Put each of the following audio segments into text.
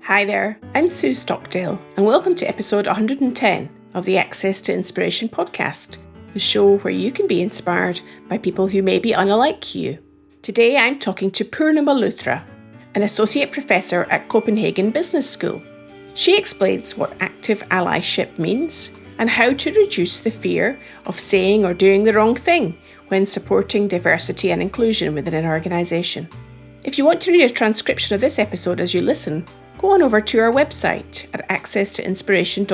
Hi there, I'm Sue Stockdale, and welcome to episode 110 of the Access to Inspiration podcast, the show where you can be inspired by people who may be unlike you. Today I'm talking to Poornima Luthra, an associate professor at Copenhagen Business School. She explains what active allyship means and how to reduce the fear of saying or doing the wrong thing when supporting diversity and inclusion within an organisation. If you want to read a transcription of this episode as you listen, go on over to our website at access.She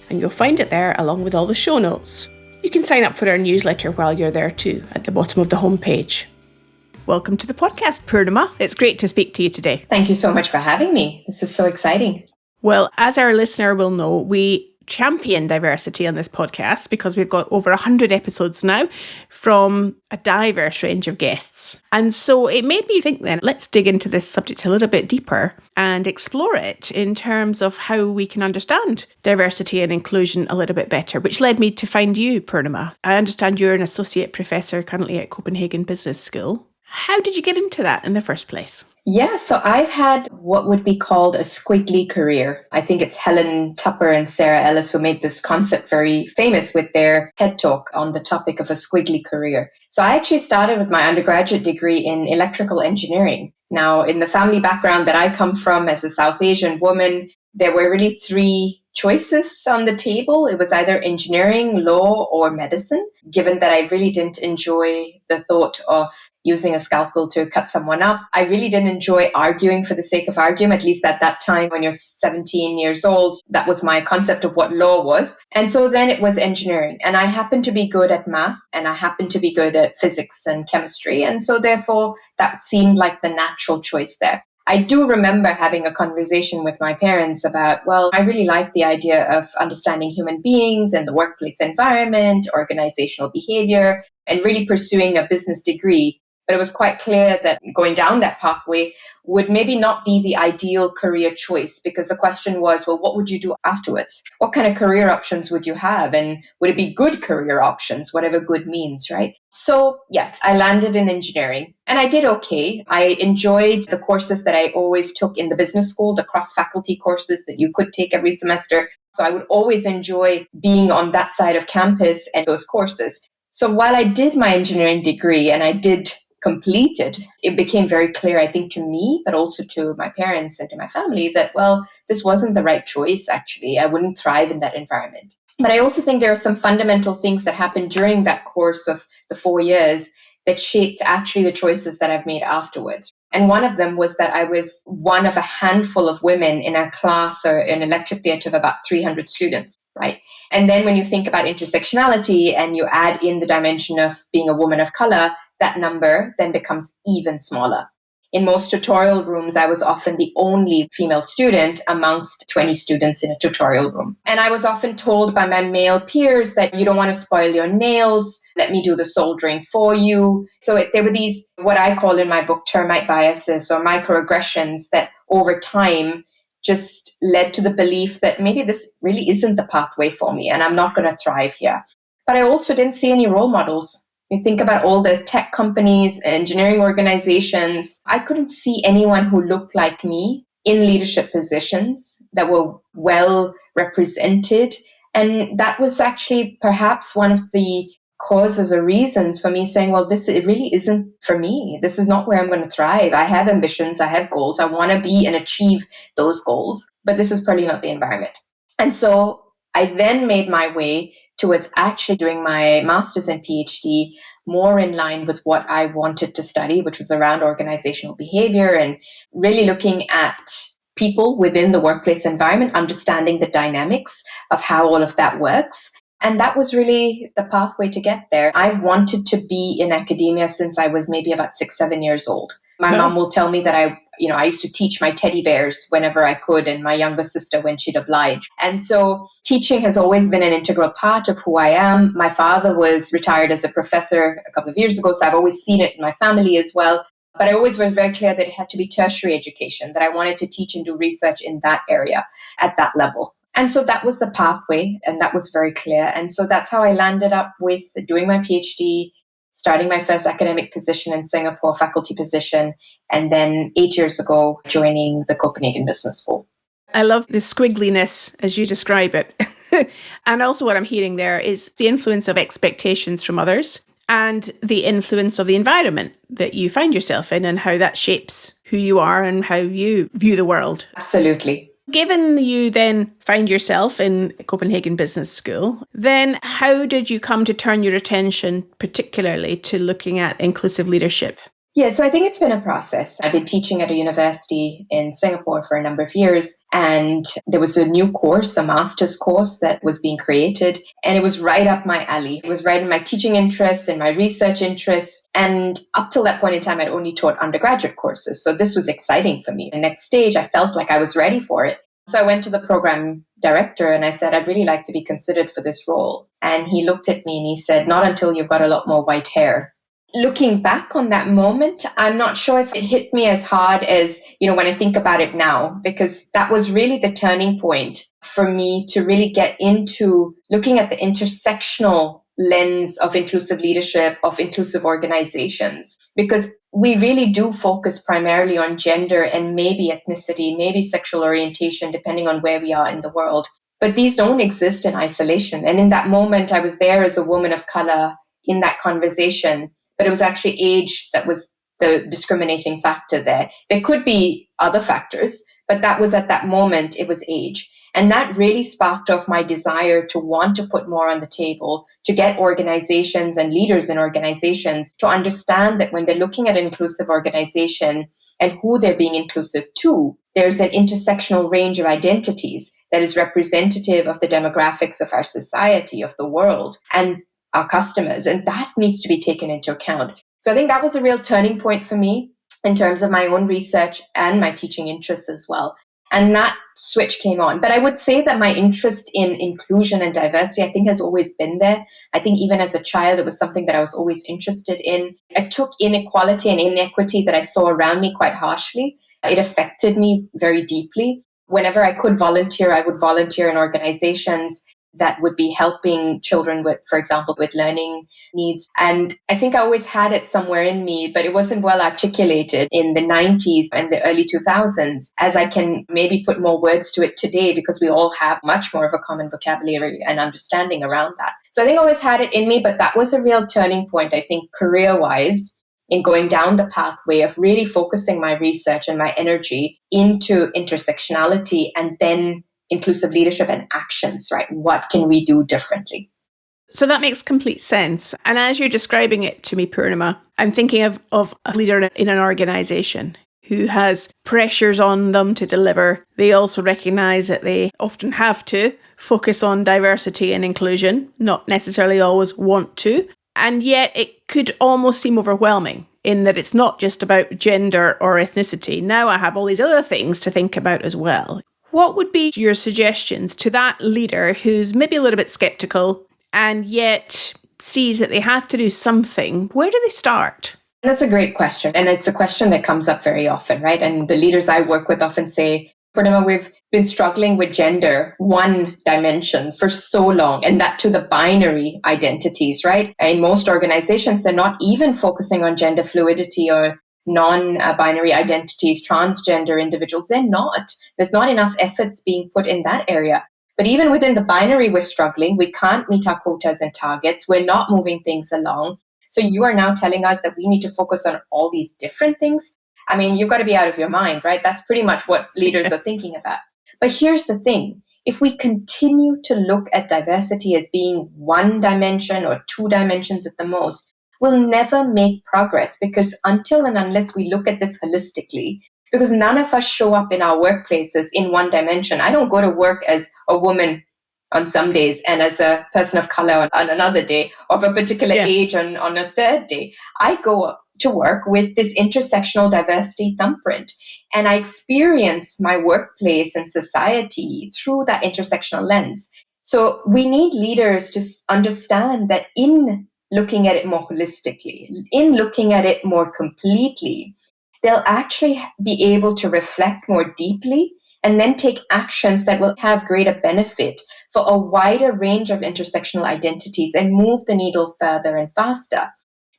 and you'll find it there along with all the show notes. You can sign up for our newsletter while you're there too, at the bottom of the homepage. Welcome to the podcast, Poornima. It's great to speak to you today. Thank you so much for having me. This is so exciting. Well, as our listener will know, we champion diversity on this podcast because we've got over 100 episodes now from a diverse range of guests. And so it made me think then, let's dig into this subject a little bit deeper and explore it in terms of how we can understand diversity and inclusion a little bit better, which led me to find you, Poornima. I understand you're an associate professor currently at Copenhagen Business School. How did you get into that in the first place? Yeah, so I've had what would be called a squiggly career. I think it's Helen Tupper and Sarah Ellis who made this concept very famous with their TED Talk on the topic of a squiggly career. So I actually started with my undergraduate degree in electrical engineering. Now, in the family background that I come from as a South Asian woman, there were really three choices on the table. It was either engineering, law, or medicine. Given that I really didn't enjoy the thought of using a scalpel to cut someone up, I really didn't enjoy arguing for the sake of arguing, at least at that time when you're 17 years old. That was my concept of what law was. And so then it was engineering. And I happened to be good at math and I happened to be good at physics and chemistry. And so therefore that seemed like the natural choice there. I do remember having a conversation with my parents about, well, I really like the idea of understanding human beings and the workplace environment, organizational behavior, and really pursuing a business degree. But it was quite clear that going down that pathway would maybe not be the ideal career choice, because the question was, well, what would you do afterwards? What kind of career options would you have? And would it be good career options, whatever good means, right? So yes, I landed in engineering and I did okay. I enjoyed the courses that I always took in the business school, the cross-faculty courses that you could take every semester. So I would always enjoy being on that side of campus and those courses. So while I did my engineering degree and I did complete it, it became very clear, I think, to me, but also to my parents and to my family that, well, this wasn't the right choice, actually. I wouldn't thrive in that environment. But I also think there are some fundamental things that happened during that course of the 4 years that shaped actually the choices that I've made afterwards. And one of them was that I was one of a handful of women in a class or an elective theatre of about 300 students, right? And then when you think about intersectionality and you add in the dimension of being a woman of color, that number then becomes even smaller. In most tutorial rooms, I was often the only female student amongst 20 students in a tutorial room. And I was often told by my male peers that you don't want to spoil your nails, let me do the soldering for you. So there were these, what I call in my book, termite biases or microaggressions that over time just led to the belief that maybe this really isn't the pathway for me and I'm not going to thrive here. But I also didn't see any role models. You think about all the tech companies, engineering organizations. I couldn't see anyone who looked like me in leadership positions that were well represented. And that was actually perhaps one of the causes or reasons for me saying, well, it really isn't for me. This is not where I'm going to thrive. I have ambitions. I have goals. I want to be and achieve those goals. But this is probably not the environment. And so I then made my way towards actually doing my master's and PhD more in line with what I wanted to study, which was around organizational behavior and really looking at people within the workplace environment, understanding the dynamics of how all of that works. And that was really the pathway to get there. I've wanted to be in academia since I was maybe about 6-7 years old. My mom will tell me that I used to teach my teddy bears whenever I could, and my younger sister when she'd oblige. And so teaching has always been an integral part of who I am. My father was retired as a professor a couple of years ago, so I've always seen it in my family as well. But I always was very clear that it had to be tertiary education, that I wanted to teach and do research in that area at that level. And so that was the pathway, and that was very clear. And so that's how I landed up with doing my PhD, starting my first academic position in Singapore, faculty position, and then 8 years ago, joining the Copenhagen Business School. I love the squiggliness as you describe it. And also what I'm hearing there is the influence of expectations from others and the influence of the environment that you find yourself in and how that shapes who you are and how you view the world. Absolutely. Given you then find yourself in Copenhagen Business School, then how did you come to turn your attention particularly to looking at inclusive leadership? Yeah, so I think it's been a process. I've been teaching at a university in Singapore for a number of years, and there was a new course, a master's course that was being created, and it was right up my alley. It was right in my teaching interests and my research interests. And up till that point in time, I'd only taught undergraduate courses. So this was exciting for me. The next stage, I felt like I was ready for it. So I went to the program director and I said, I'd really like to be considered for this role. And he looked at me and he said, not until you've got a lot more white hair. Looking back on that moment, I'm not sure if it hit me as hard as, when I think about it now, because that was really the turning point for me to really get into looking at the intersectional lens of inclusive leadership, of inclusive organizations, because we really do focus primarily on gender and maybe ethnicity, maybe sexual orientation, depending on where we are in the world. But these don't exist in isolation. And in that moment, I was there as a woman of color in that conversation, but it was actually age that was the discriminating factor there. There could be other factors, but that was at that moment, it was age. And that really sparked off my desire to want to put more on the table, to get organizations and leaders in organizations to understand that when they're looking at an inclusive organization and who they're being inclusive to, there's an intersectional range of identities that is representative of the demographics of our society, of the world, and our customers. And that needs to be taken into account. So I think that was a real turning point for me in terms of my own research and my teaching interests as well. And that switch came on. But I would say that my interest in inclusion and diversity, I think, has always been there. I think even as a child, it was something that I was always interested in. I took inequality and inequity that I saw around me quite harshly. It affected me very deeply. Whenever I could volunteer, I would volunteer in organizations that would be helping children with, for example, with learning needs. And I think I always had it somewhere in me, but it wasn't well articulated in the 90s and the early 2000s, as I can maybe put more words to it today because we all have much more of a common vocabulary and understanding around that. So I think I always had it in me, but that was a real turning point, I think, career-wise, in going down the pathway of really focusing my research and my energy into intersectionality and then inclusive leadership and actions, right? What can we do differently? So that makes complete sense. And as you're describing it to me, Poornima, I'm thinking of a leader in an organization who has pressures on them to deliver. They also recognize that they often have to focus on diversity and inclusion, not necessarily always want to. And yet it could almost seem overwhelming in that it's not just about gender or ethnicity. Now I have all these other things to think about as well. What would be your suggestions to that leader who's maybe a little bit skeptical and yet sees that they have to do something? Where do they start? That's a great question. And it's a question that comes up very often, right? And the leaders I work with often say, Poornima, we've been struggling with gender, one dimension, for so long, and that to the binary identities, right? In most organizations, they're not even focusing on gender fluidity or non-binary identities, transgender individuals. They're not. There's not enough efforts being put in that area. But even within the binary, we're struggling. We can't meet our quotas and targets. We're not moving things along. So you are now telling us that we need to focus on all these different things? I mean, you've got to be out of your mind, right? That's pretty much what leaders are thinking about. But here's the thing. If we continue to look at diversity as being one dimension or two dimensions at the most, we'll never make progress, because until and unless we look at this holistically, because none of us show up in our workplaces in one dimension. I don't go to work as a woman on some days and as a person of color on another day, of a particular age on a third day. I go to work with this intersectional diversity thumbprint, and I experience my workplace and society through that intersectional lens. So we need leaders to understand that in looking at it more holistically, in looking at it more completely, they'll actually be able to reflect more deeply and then take actions that will have greater benefit for a wider range of intersectional identities and move the needle further and faster.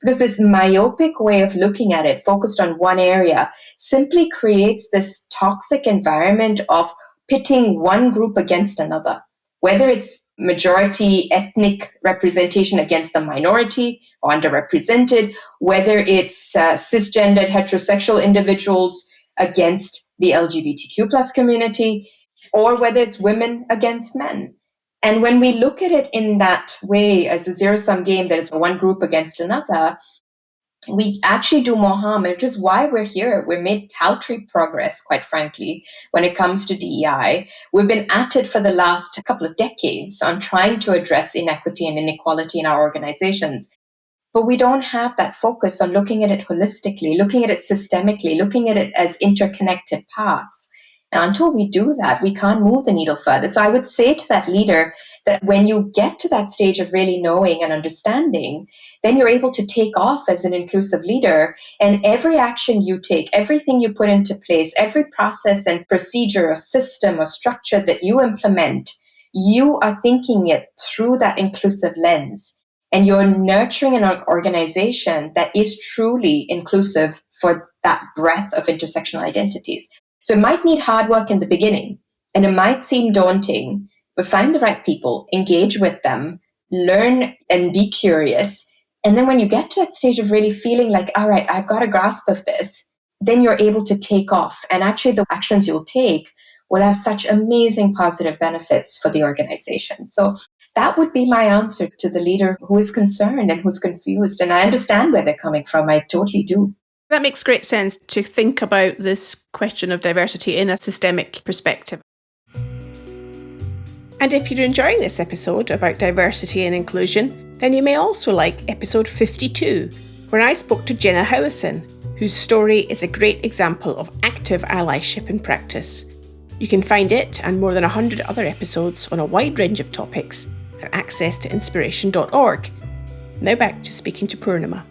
Because this myopic way of looking at it, focused on one area, simply creates this toxic environment of pitting one group against another, whether it's majority ethnic representation against the minority or underrepresented, whether it's cisgendered heterosexual individuals against the LGBTQ plus community, or whether it's women against men. And when we look at it in that way, as a zero-sum game, that it's one group against another, we actually do more harm, which is why we're here. We've made paltry progress, quite frankly, when it comes to DEI. We've been at it for the last couple of decades on trying to address inequity and inequality in our organizations. But we don't have that focus on looking at it holistically, looking at it systemically, looking at it as interconnected parts. And until we do that, we can't move the needle further. So I would say to that leader that when you get to that stage of really knowing and understanding, then you're able to take off as an inclusive leader. And every action you take, everything you put into place, every process and procedure or system or structure that you implement, you are thinking it through that inclusive lens. And you're nurturing an organization that is truly inclusive for that breadth of intersectional identities. So it might need hard work in the beginning, and it might seem daunting, but find the right people, engage with them, learn and be curious. And then when you get to that stage of really feeling like, all right, I've got a grasp of this, then you're able to take off. And actually the actions you'll take will have such amazing positive benefits for the organization. So that would be my answer to the leader who is concerned and who's confused. And I understand where they're coming from. I totally do. That makes great sense to think about this question of diversity in a systemic perspective. And if you're enjoying this episode about diversity and inclusion, then you may also like episode 52, where I spoke to Jenna Howison, whose story is a great example of active allyship in practice. You can find it and more than 100 other episodes on a wide range of topics at accesstoinspiration.org. Now back to speaking to Poornima.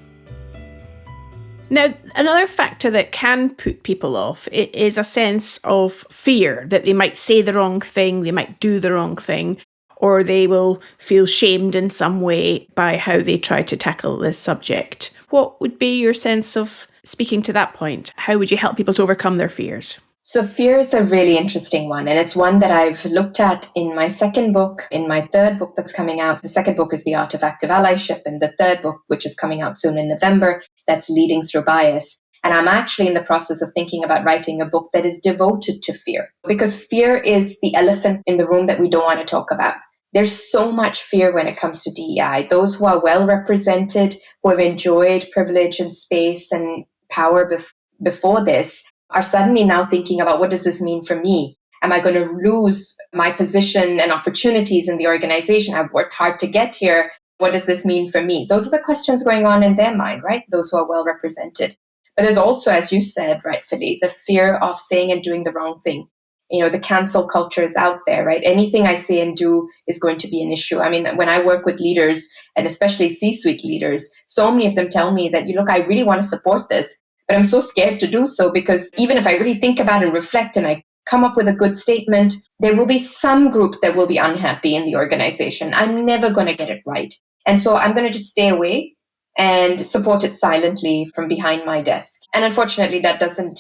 Now, another factor that can put people off is a sense of fear that they might say the wrong thing, they might do the wrong thing, or they will feel shamed in some way by how they try to tackle this subject. What would be your sense of speaking to that point? How would you help people to overcome their fears? So fear is a really interesting one, and it's one that I've looked at in my second book, in my third book that's coming out. The second book is The Art of Active Allyship, and the third book, which is coming out soon in November, that's Leading Through Bias. And I'm actually in the process of thinking about writing a book that is devoted to fear, because fear is the elephant in the room that we don't want to talk about. There's so much fear when it comes to DEI. Those who are well represented, who have enjoyed privilege and space and power before this, are suddenly now thinking about, what does this mean for me? Am I going to lose my position and opportunities in the organization? I've worked hard to get here. What does this mean for me? Those are the questions going on in their mind, right? Those who are well represented. But there's also, as you said, rightfully, the fear of saying and doing the wrong thing. You know, the cancel culture is out there, right? Anything I say and do is going to be an issue. I mean, when I work with leaders, and especially C-suite leaders, so many of them tell me that, look, I really want to support this, but I'm so scared to do so, because even if I really think about and reflect and I come up with a good statement, there will be some group that will be unhappy in the organization. I'm never going to get it right. And so I'm going to just stay away and support it silently from behind my desk. And unfortunately, that doesn't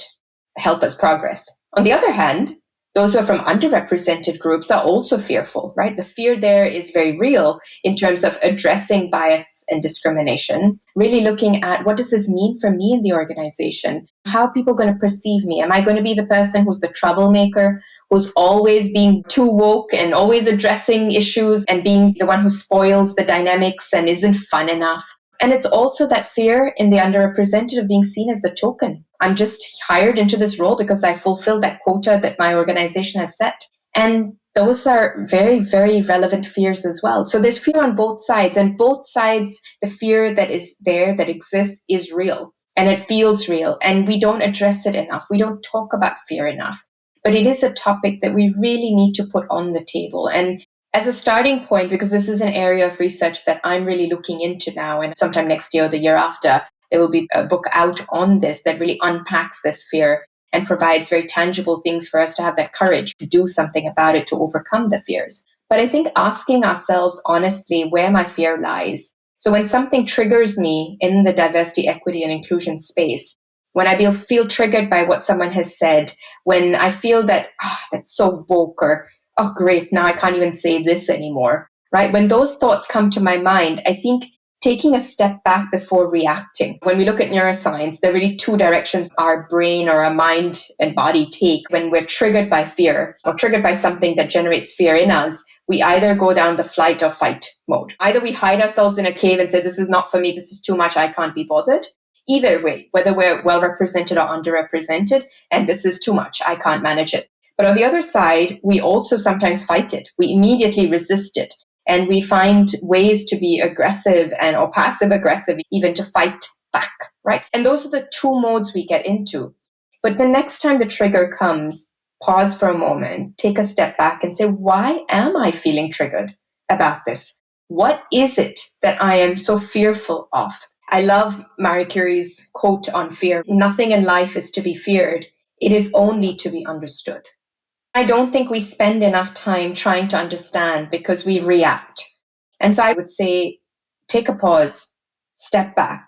help us progress. On the other hand, those who are from underrepresented groups are also fearful, right? The fear there is very real in terms of addressing bias and discrimination, really looking at, what does this mean for me in the organization? How are people going to perceive me? Am I going to be the person who's the troublemaker, who's always being too woke and always addressing issues and being the one who spoils the dynamics and isn't fun enough? And it's also that fear in the underrepresented of being seen as the token. I'm just hired into this role because I fulfilled that quota that my organization has set. And those are very, very relevant fears as well. So there's fear on both sides, and both sides, the fear that is there, that exists, is real, and it feels real. And we don't address it enough. We don't talk about fear enough. But it is a topic that we really need to put on the table. And as a starting point, because this is an area of research that I'm really looking into now, and sometime next year or the year after, there will be a book out on this that really unpacks this fear and provides very tangible things for us to have that courage to do something about it, to overcome the fears. But I think asking ourselves honestly where my fear lies. So when something triggers me in the diversity, equity, and inclusion space, when I feel triggered by what someone has said, when I feel that, that's so woke, or, oh, great, now I can't even say this anymore, right? When those thoughts come to my mind, I think taking a step back before reacting. When we look at neuroscience, there are really two directions our brain or our mind and body take when we're triggered by fear or triggered by something that generates fear in us. We either go down the flight or fight mode. Either we hide ourselves in a cave and say, this is not for me, this is too much, I can't be bothered. Either way, whether we're well represented or underrepresented, and this is too much, I can't manage it. But on the other side, we also sometimes fight it. We immediately resist it. And we find ways to be aggressive or passive aggressive, even to fight back, right? And those are the two modes we get into. But the next time the trigger comes, pause for a moment, take a step back and say, why am I feeling triggered about this? What is it that I am so fearful of? I love Marie Curie's quote on fear. Nothing in life is to be feared. It is only to be understood. I don't think we spend enough time trying to understand because we react. And so I would say, take a pause, step back,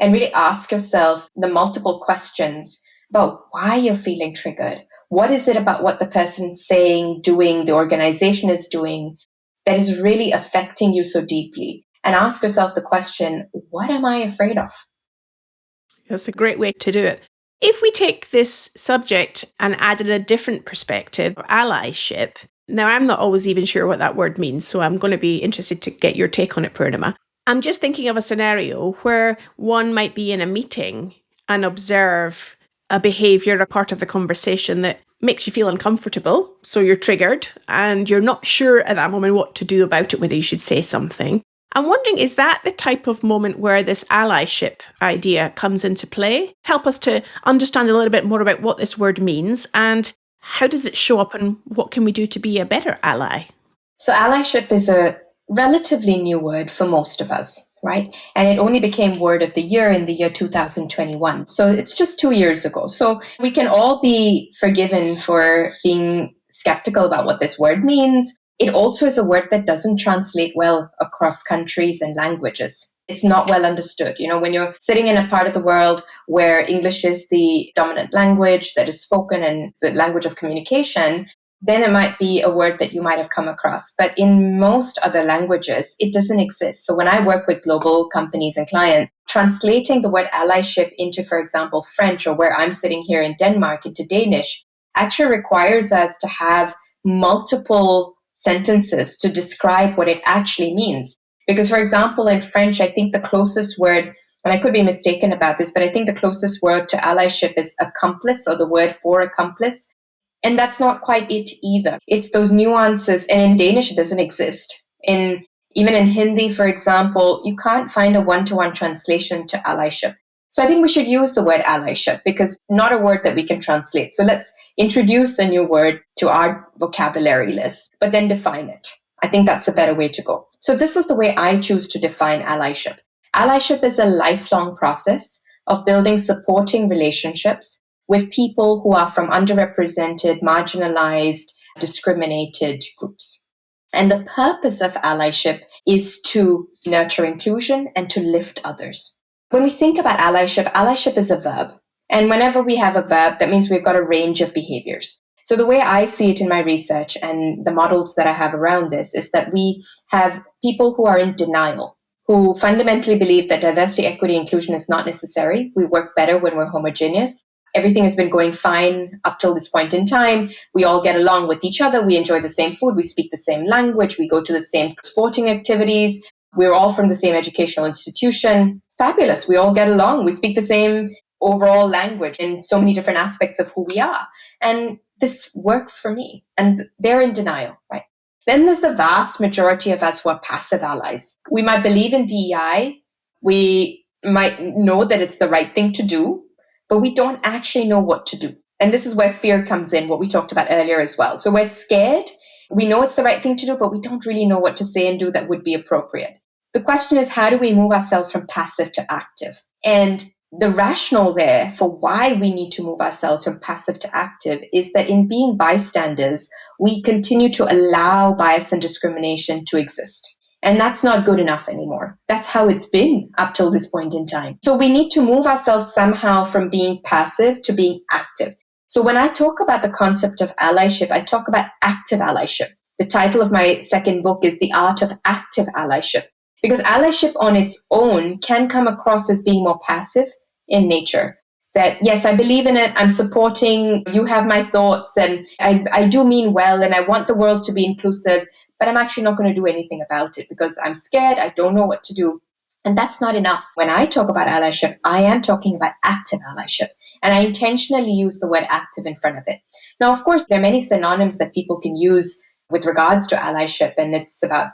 and really ask yourself the multiple questions about why you're feeling triggered. What is it about what the person's saying, doing, the organization is doing that is really affecting you so deeply? And ask yourself the question, what am I afraid of? That's a great way to do it. If we take this subject and add in a different perspective, allyship, now I'm not always even sure what that word means, so I'm going to be interested to get your take on it, Poornima. I'm just thinking of a scenario where one might be in a meeting and observe a behaviour, a part of the conversation that makes you feel uncomfortable. So you're triggered and you're not sure at that moment what to do about it, whether you should say something. I'm wondering, is that the type of moment where this allyship idea comes into play? Help us to understand a little bit more about what this word means and how does it show up and what can we do to be a better ally? So allyship is a relatively new word for most of us, right? And it only became word of the year in the year 2021. So it's just 2 years ago. So we can all be forgiven for being skeptical about what this word means. It also is a word that doesn't translate well across countries and languages. It's not well understood. You know, when you're sitting in a part of the world where English is the dominant language that is spoken and the language of communication, then it might be a word that you might have come across. But in most other languages, it doesn't exist. So when I work with global companies and clients, translating the word allyship into, for example, French, or where I'm sitting here in Denmark, into Danish, actually requires us to have multiple sentences to describe what it actually means. Because, for example, in French, I think the closest word, and I could be mistaken about this, but I think the closest word to allyship is accomplice, or the word for accomplice. And that's not quite it either. It's those nuances. And in Danish, it doesn't exist. Even in Hindi, for example, you can't find a one-to-one translation to allyship. So I think we should use the word allyship because not a word that we can translate. So let's introduce a new word to our vocabulary list, but then define it. I think that's a better way to go. So this is the way I choose to define allyship. Allyship is a lifelong process of building supporting relationships with people who are from underrepresented, marginalized, discriminated groups. And the purpose of allyship is to nurture inclusion and to lift others. When we think about allyship, allyship is a verb. And whenever we have a verb, that means we've got a range of behaviors. So the way I see it in my research and the models that I have around this is that we have people who are in denial, who fundamentally believe that diversity, equity, inclusion is not necessary. We work better when we're homogeneous. Everything has been going fine up till this point in time. We all get along with each other. We enjoy the same food. We speak the same language. We go to the same sporting activities. We're all from the same educational institution. Fabulous. We all get along. We speak the same overall language in so many different aspects of who we are. And this works for me. And they're in denial, right? Then there's the vast majority of us who are passive allies. We might believe in DEI. We might know that it's the right thing to do, but we don't actually know what to do. And this is where fear comes in, what we talked about earlier as well. So we're scared. We know it's the right thing to do, but we don't really know what to say and do that would be appropriate. The question is, how do we move ourselves from passive to active? And the rationale there for why we need to move ourselves from passive to active is that in being bystanders, we continue to allow bias and discrimination to exist. And that's not good enough anymore. That's how it's been up till this point in time. So we need to move ourselves somehow from being passive to being active. So when I talk about the concept of allyship, I talk about active allyship. The title of my second book is The Art of Active Allyship, because allyship on its own can come across as being more passive in nature. That, yes, I believe in it, I'm supporting, you have my thoughts, and I do mean well, and I want the world to be inclusive, but I'm actually not going to do anything about it because I'm scared, I don't know what to do. And that's not enough. When I talk about allyship, I am talking about active allyship. And I intentionally use the word active in front of it. Now, of course, there are many synonyms that people can use with regards to allyship, and it's about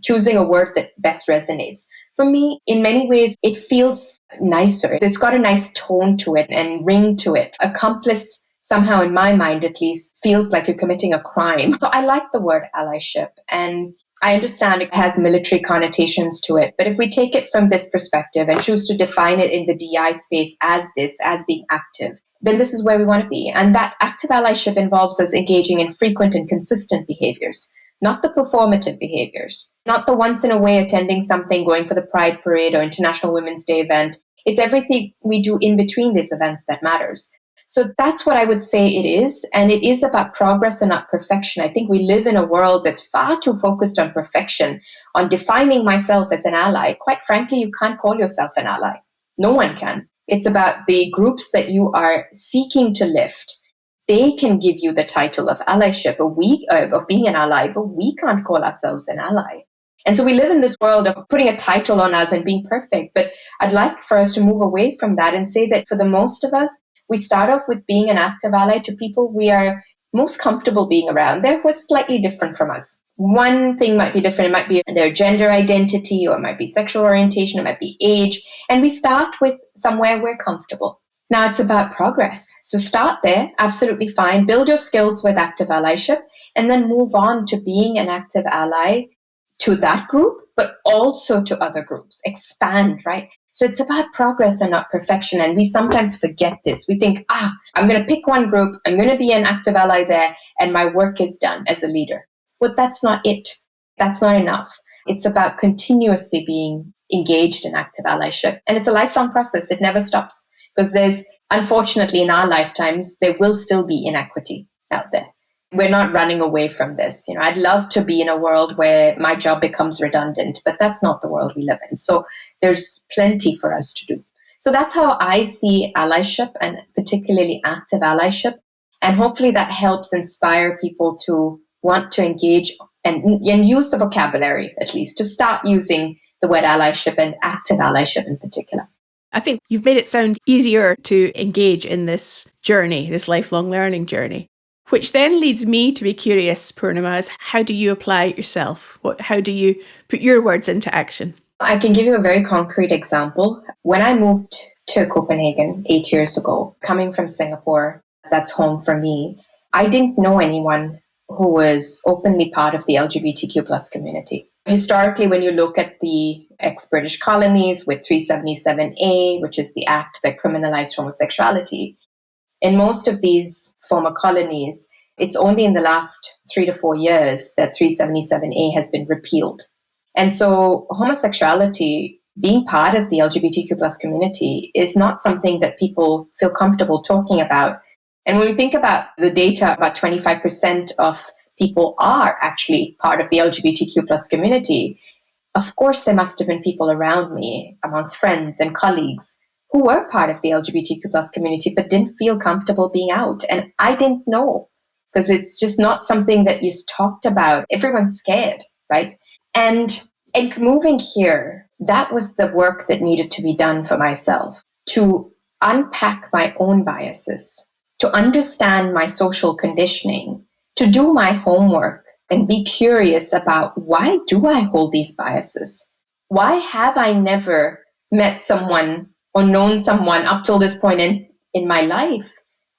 choosing a word that best resonates. For me, in many ways, it feels nicer. It's got a nice tone to it and ring to it. Accomplice, somehow in my mind at least, feels like you're committing a crime. So I like the word allyship, and I understand it has military connotations to it. But if we take it from this perspective and choose to define it in the DI space as this, as being active, then this is where we want to be. And that active allyship involves us engaging in frequent and consistent behaviors, not the performative behaviors, not the once in a way attending something, going for the Pride Parade or International Women's Day event. It's everything we do in between these events that matters. So that's what I would say it is. And it is about progress and not perfection. I think we live in a world that's far too focused on perfection, on defining myself as an ally. Quite frankly, you can't call yourself an ally. No one can. It's about the groups that you are seeking to lift. They can give you the title of allyship, of being an ally, but we can't call ourselves an ally. And so we live in this world of putting a title on us and being perfect. But I'd like for us to move away from that and say that for the most of us, we start off with being an active ally to people we are most comfortable being around. They're slightly different from us. One thing might be different. It might be their gender identity, or it might be sexual orientation, it might be age. And we start with somewhere we're comfortable. Now it's about progress. So start there, absolutely fine. Build your skills with active allyship, and then move on to being an active ally to that group, but also to other groups. Expand, right? So it's about progress and not perfection. And we sometimes forget this. We think, I'm going to pick one group, I'm going to be an active ally there, and my work is done as a leader. But that's not it. That's not enough. It's about continuously being engaged in active allyship. And it's a lifelong process. It never stops, because unfortunately, in our lifetimes, there will still be inequity out there. We're not running away from this. I'd love to be in a world where my job becomes redundant, but that's not the world we live in. So there's plenty for us to do. So that's how I see allyship, and particularly active allyship. And hopefully that helps inspire people to want to engage and use the vocabulary, at least, to start using the word allyship and active allyship in particular. I think you've made it sound easier to engage in this journey, this lifelong learning journey. Which then leads me to be curious, Poornima, is how do you apply it yourself? How do you put your words into action? I can give you a very concrete example. When I moved to Copenhagen 8 years ago, coming from Singapore, that's home for me, I didn't know anyone who was openly part of the LGBTQ plus community. Historically, when you look at the ex-British colonies with 377A, which is the act that criminalized homosexuality, in most of these former colonies, it's only in the last 3 to 4 years that 377A has been repealed. And so homosexuality, being part of the LGBTQ plus community, is not something that people feel comfortable talking about. And when we think about the data, about 25% of people are actually part of the LGBTQ plus community. Of course, there must have been people around me, amongst friends and colleagues, who were part of the LGBTQ plus community, but didn't feel comfortable being out. And I didn't know, because it's just not something that is talked about. Everyone's scared, right? And moving here, that was the work that needed to be done for myself, to unpack my own biases, to understand my social conditioning, to do my homework and be curious about, why do I hold these biases? Why have I never met someone or known someone up till this point in my life?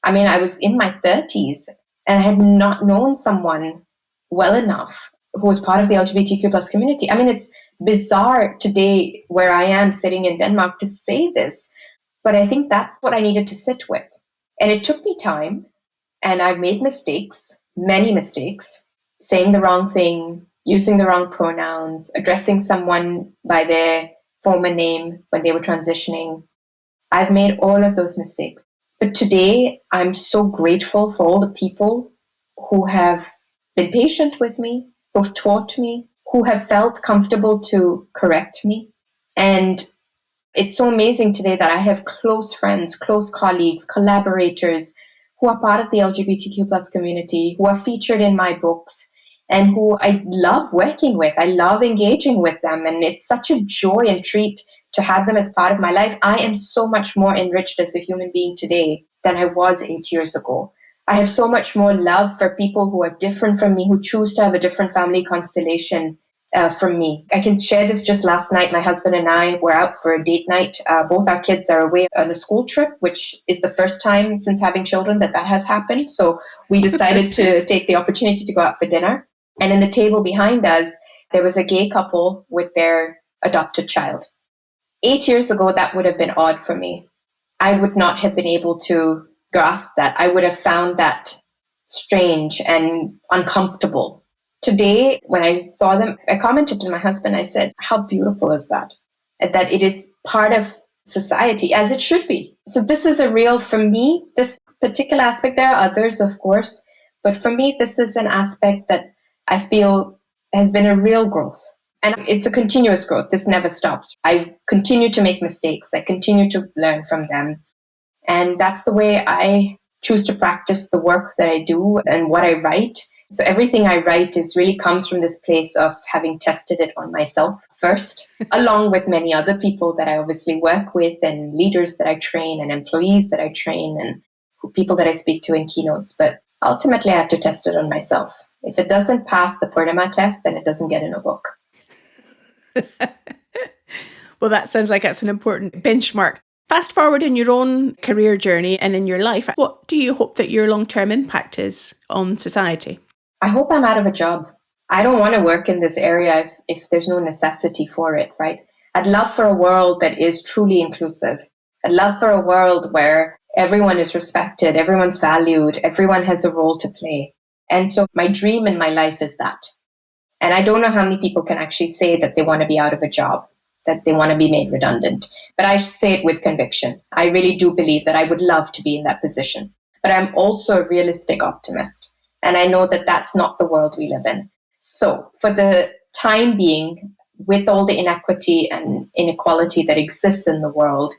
I mean, I was in my 30s and I had not known someone well enough who was part of the LGBTQ plus community. I mean, it's bizarre today where I am sitting in Denmark to say this, but I think that's what I needed to sit with. And it took me time, and I've made mistakes, many mistakes, saying the wrong thing, using the wrong pronouns, addressing someone by their former name when they were transitioning. I've made all of those mistakes. But today, I'm so grateful for all the people who have been patient with me, who've taught me, who have felt comfortable to correct me. And it's so amazing today that I have close friends, close colleagues, collaborators who are part of the LGBTQ plus community, who are featured in my books, and who I love working with. I love engaging with them. And it's such a joy and treat to have them as part of my life. I am so much more enriched as a human being today than I was 8 years ago. I have so much more love for people who are different from me, who choose to have a different family constellation from me. I can share this. Just last night, my husband and I were out for a date night. Both our kids are away on a school trip, which is the first time since having children that has happened. So we decided to take the opportunity to go out for dinner. And in the table behind us, there was a gay couple with their adopted child. 8 years ago, that would have been odd for me. I would not have been able to grasp that. I would have found that strange and uncomfortable. Today, when I saw them, I commented to my husband, I said, how beautiful is that? That it is part of society, as it should be. So this is a real, for me, this particular aspect, there are others, of course, but for me, this is an aspect that I feel has been a real growth. And it's a continuous growth. This never stops. I continue to make mistakes. I continue to learn from them. And that's the way I choose to practice the work that I do and what I write. So everything I write really comes from this place of having tested it on myself first, along with many other people that I obviously work with, and leaders that I train, and employees that I train, and people that I speak to in keynotes. But ultimately, I have to test it on myself. If it doesn't pass the Poornima test, then it doesn't get in a book. Well, that sounds like that's an important benchmark. Fast forward in your own career journey and in your life, what do you hope that your long-term impact is on society? I hope I'm out of a job. I don't want to work in this area if there's no necessity for it, right? I'd love for a world that is truly inclusive. I'd love for a world where everyone is respected, everyone's valued, everyone has a role to play. And so my dream in my life is that. And I don't know how many people can actually say that they want to be out of a job, that they want to be made redundant. But I say it with conviction. I really do believe that I would love to be in that position. But I'm also a realistic optimist. And I know that that's not the world we live in. So for the time being, with all the inequity and inequality that exists in the world,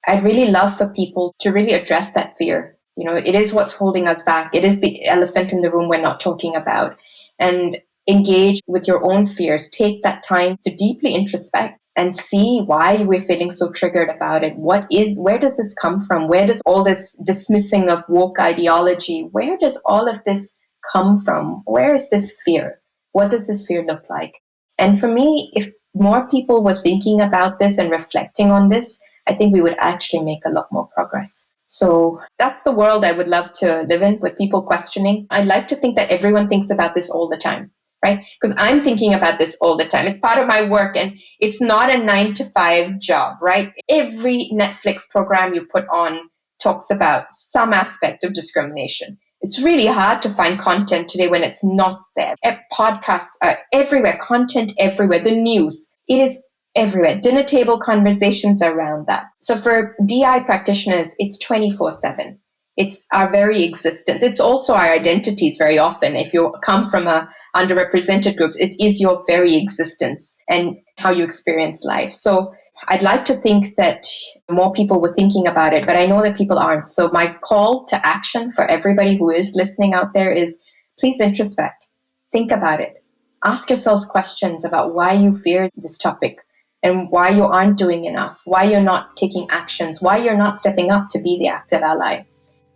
I'd really love for people to really address that fear. You know, it is what's holding us back. It is the elephant in the room we're not talking about. And engage with your own fears. Take that time to deeply introspect and see why we're feeling so triggered about it. Where does this come from? Where does all this dismissing of woke ideology, where does all of this come from? Where is this fear? What does this fear look like? And for me, if more people were thinking about this and reflecting on this, I think we would actually make a lot more progress. So that's the world I would love to live in, with people questioning. I'd like to think that everyone thinks about this all the time, right? Because I'm thinking about this all the time. It's part of my work, and it's not a 9-to-5 job, right? Every Netflix program you put on talks about some aspect of discrimination. It's really hard to find content today when it's not there. Podcasts are everywhere, content everywhere, the news, it is everywhere. Dinner table conversations around that. So for DI practitioners, it's 24/7. It's our very existence. It's also our identities very often. If you come from a underrepresented group, it is your very existence and how you experience life. So I'd like to think that more people were thinking about it, but I know that people aren't. So my call to action for everybody who is listening out there is, please introspect. Think about it. Ask yourselves questions about why you fear this topic and why you aren't doing enough, why you're not taking actions, why you're not stepping up to be the active ally.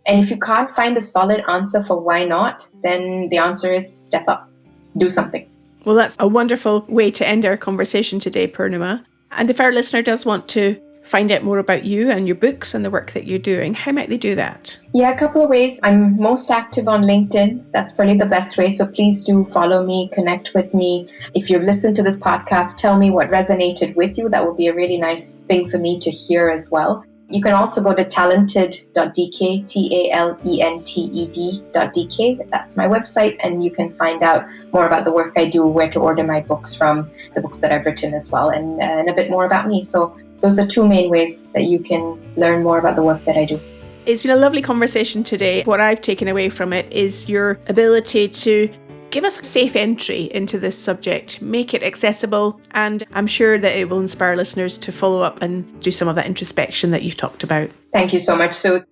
And if you can't find a solid answer for why not, then the answer is step up, do something. Well, that's a wonderful way to end our conversation today, Poornima. And if our listener does want to find out more about you and your books and the work that you're doing, how might they do that? Yeah, a couple of ways. I'm most active on LinkedIn. That's probably the best way. So please do follow me, connect with me. If you've listened to this podcast, tell me what resonated with you. That would be a really nice thing for me to hear as well. You can also go to talented.dk, talented.dk. That's my website, and you can find out more about the work I do, where to order my books from, the books that I've written as well, and a bit more about me. So those are two main ways that you can learn more about the work that I do. It's been a lovely conversation today. What I've taken away from it is your ability to give us a safe entry into this subject, make it accessible, and I'm sure that it will inspire listeners to follow up and do some of that introspection that you've talked about. Thank you so much, Sue.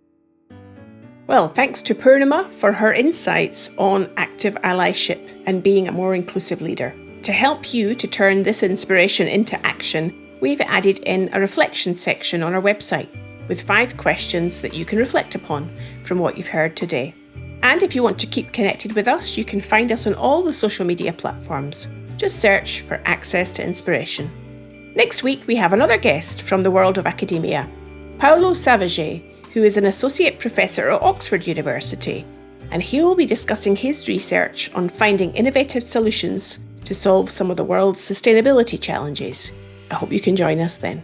Well, thanks to Poornima for her insights on active allyship and being a more inclusive leader. To help you to turn this inspiration into action, we've added in a reflection section on our website with 5 questions that you can reflect upon from what you've heard today. And if you want to keep connected with us, you can find us on all the social media platforms. Just search for Access to Inspiration. Next week, we have another guest from the world of academia, Paolo Savage, who is an associate professor at Oxford University, and he'll be discussing his research on finding innovative solutions to solve some of the world's sustainability challenges. I hope you can join us then.